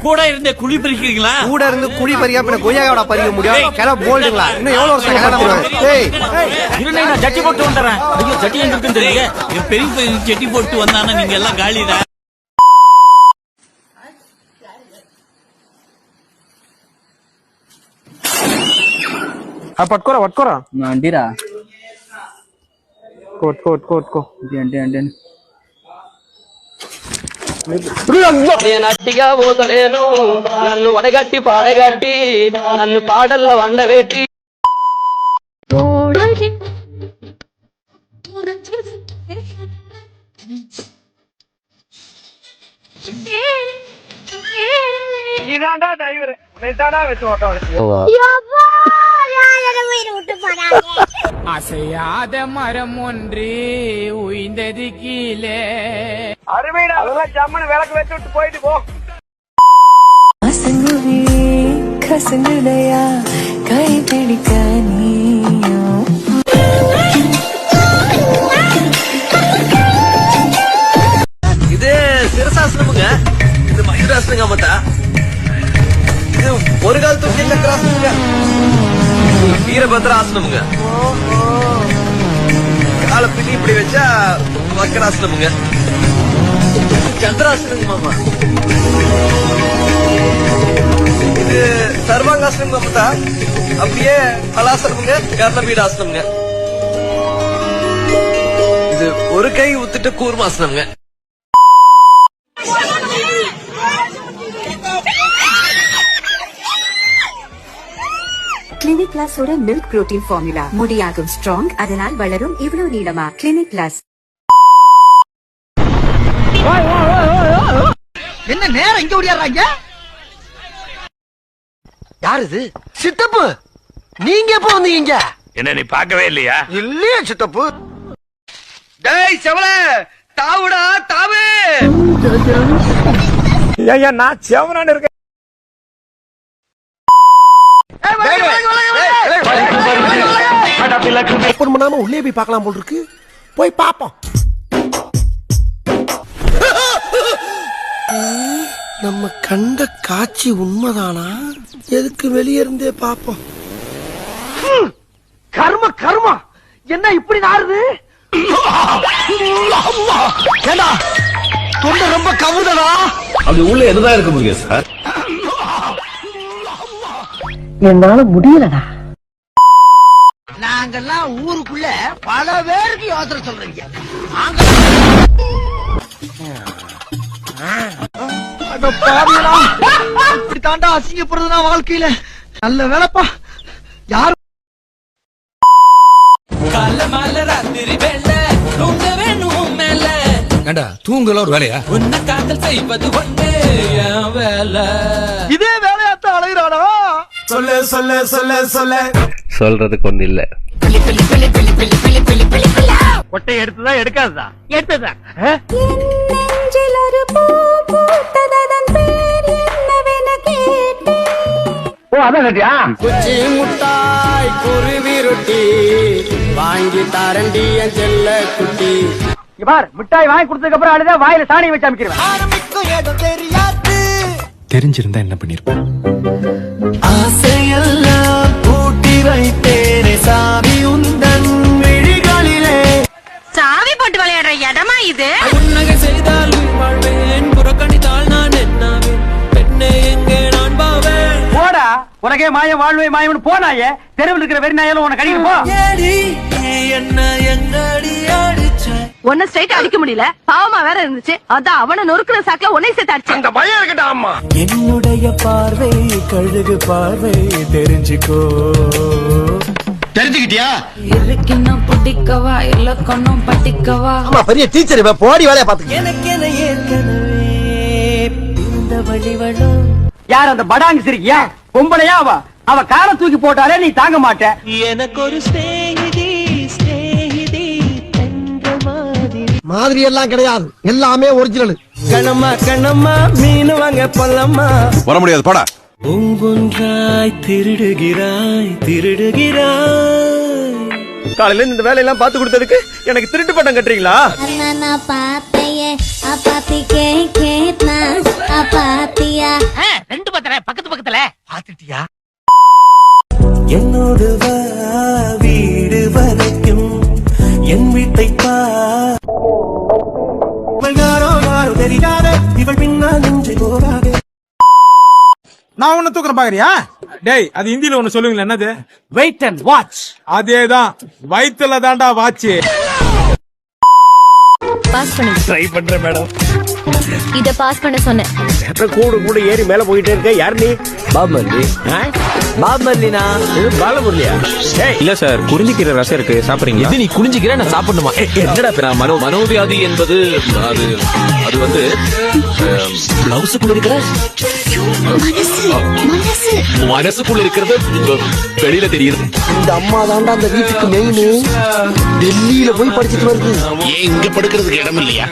கூட இருந்தே குழி பறிக்கிறீங்களா? கூட இருந்து குழி பறிக்காம கொய்யாவோட பறிக்க முடியும். கிளம்ப போல்டுங்களா? இன்னும் எவ்வளவு வருஷம் கல்யாணம்? ஏய் இருங்க, நான் ஜட்டி போட்டு வந்துறேன். ஐயோ ஜட்டி எங்க இருக்குன்னு தெரியல. பெரிய பெரிய ஜட்டி போட்டு வந்தானா நீங்க எல்லாம் காலிடா. పట్టుకోరా పట్టుకోరా అంటీరా కోట్ అంటే నేను అట్టిగా పోతలేను, నన్ను వడగట్టి పాడగట్టి నన్ను పాటల్లో వండబెట్టి இதாண்டா டிரைவர் மெட்டாடா வெச்சு ஓட்டம் அசையாத மரம் ஒன்று உயிர்ந்தது கீழே. அருமைடா, அதெல்லாம் ஜம்முன்னு விளக்கு வச்சு விட்டு போயிட்டு போ. அசங்குவே கசங்குடையா கை பிடிக்க நீயும். இது சிரசாசனமுங்க, இது மயூராசனங்க மத்தா. இது ஒரு கால் தூக்கி சக்கராசனமுங்க, வீரபத்ராசனமுங்க. காலை பின்னி இப்படி வச்சா வக்கராசனமுங்க. சந்திராசனங்க மாமா. இது சர்வாங்காசனம் மாமத்தா. அப்படியே பலாசனமுங்க, கர்ணபீடாசனமுங்க. இது ஒரு கை ஊத்துட்டு கூர்மாசனமுங்க. கிளினிக் பிளஸ் ஓட மில்க் புரோட்டீன் ஃபார்முலா முடியாகும் ஸ்ட்ராங், அதனால் வளரும் இவ்வளவு நீளமா. Clinic plus. என்ன நேரம் இங்க ஓடியாடுறாங்க? யாரு இது? சித்தப்பு, நீங்க எப்ப வந்தீங்க? என்ன நீ பார்க்கவே இல்லையா? இல்லையா சித்தப்பு? டேய் செவல, தாவுடா தாவு. ஐயா நான் செவனான்னு இருக்கேன். ஓபன் பண்ணாம உள்ளே போய் பார்க்கலாம் போல் இருக்கு. போய் பாப்போம். நம்ம கண்ட காட்சி உண்மைதானா? எதுக்கு வெளியே இருந்தே பாப்போம். கர்ம கர்மா என்ன இப்படி நாருது? ஏண்டா தொண்டை ரொம்ப கவுதடா. அது உள்ள எதுதான் இருக்க முடியும் சார்? என்னால முடியலடா. நாங்கெல்லாம் ஊருக்குள்ள பல பேருக்கு யோசனை சொல்றீங்க. இப்படி தாண்டா அசிங்கப்படுறதுனா வாழ்க்கையில. நல்ல வேலைப்பா. யாரு தூங்கல ஒரு வேலையா? உன்னை காதல் செய்வது ஒன்று என் வேலை. இதே வேலையாத்தான் அழகிறானா? சொல்ல சொல்ல சொல்ல சொல்ல சொல்றதுக்கு ஒண்ணு இல்ல. கொட்டை எடுத்துதான் எடுக்காதுதான்? எடுத்துதான். நெஞ்சில் ஒரு பூ பூத்ததன் பேர் என்னவென கேட்டேன். ஓ அதான் கேட்டியா? குச்சி முட்டாய் குருவி ரொட்டி வாங்கி தரண்டி என் செல்ல குட்டி. இங்க பார், மிட்டாய் வாங்கி கொடுத்ததுக்கு அப்புறம் அழுதா வாயில சாணி வச்சு அமைக்கிறேன். தெரிஞ்சிருந்தா என்ன பண்ணிருப்பேன்? ஆசையெல்லாம் பூட்டி வைத்தேனே சாவி உந்தன் விழிகளிலே. சாவி போட்டு விளையாடுற இடமா இது? புன்னகை செய்தாலும் வாழ்வேன், புறக்கணித்தால் நான் என்னாவேன். பெண்ணே எங்கே நான் பாவேன். போடா, உனக்கே மாயம் வாழ்வே மாயம்னு போனாயே. தெருவில் இருக்கிற வெறி நாயாலும் உனக்கு கடிக்க போ. என்ன எங்கடி அடிச்ச? ஒன்னும் ஸ்ட்ரைட் அடிக்க முடியல, பாவமா வேற இருந்துச்சு. அதான் அவனை நொறுக்குற சாக்குல ஒன்னே சேர்த்து அடிச்சு. அந்த பயம் இருக்கட்டா அம்மா. என்னுடைய பார்வை கழுகு பார்வை தெரிஞ்சுக்கோ. தெரிஞ்சுக்கிட்டியா? இருக்கின்னும் பிடிக்கவா இலக்கணும் பட்டிக்கவா. அம்மா பெரிய டீச்சர், இப்ப போடி வேலையை பாத்துக்க. எனக்கென ஏற்கனவே இந்த வழிவளோ. யார் அந்த படாங்க சிரிக்கியா? பொம்பளையா அவ? அவ காலை தூக்கி போட்டாலே நீ தாங்க மாட்ட. எனக்கு ஒரு ஸ்நேகிதி ஸ்நேகிதி என்ற மாதிரி. மாதிரி எல்லாம் கிடையாது, எல்லாமே ஒரிஜினல். கணமா கணமா மீன் வாங்க போலமா. வர முடியாது போடா. ஒவ்வொன்றாய் திருடுகிறாய் திருடுகிறாய். காலையில இந்த வேலையெல்லாம் பாத்து கொடுத்ததுக்கு எனக்கு திருட்டு பட்டம் கட்டுறீங்களா? பாத்தையே அப்பாத்தி கேட்னா அப்பாத்தியா பாத்துட்டியா? என்னோடு வா வீடு வரைக்கும் என் வீட்டை தெரியாத இவள் பின்னால் நின்று போகாதே. நான் ஒண்ணு தூக்குற பாக்குறியா? டேய், அது ஹிந்தில ஒண்ணு சொல்லுவீங்களா? என்னது? Wait and watch. அதேதான், வயித்துல தாண்டா வாட்ச். பாஸ் பண்ணி ட்ரை பண்றேன் மேடம். இத பாஸ் பண்ண சொன்னேன். கூட கூட ஏறி மேல போயிட்டே இருக்க. யார் நீ? பாப்மல்லி. பாப்மல்லினா இது பாலமுரளியா? இல்ல சார், குறிஞ்சிக்கிற ரசம் இருக்கு, சாப்பிடுறீங்களா? இது நீ குனிஞ்சிக்கிற நான் சாப்பிடணுமா? என்னடா மனோவியாதி என்பது அது வந்து பிளவுஸுக்குள்ள இருக்கிற மனசுக்குள்ள இருக்கிறது வெளியில தெரியுது. இந்த அம்மா தாண்டா அந்த வீட்டுக்கு மெயின். டெல்லியில போய் படிச்சுட்டு வருது. ஏன் இங்க படுக்கிறதுக்கு இடம் இல்லையா?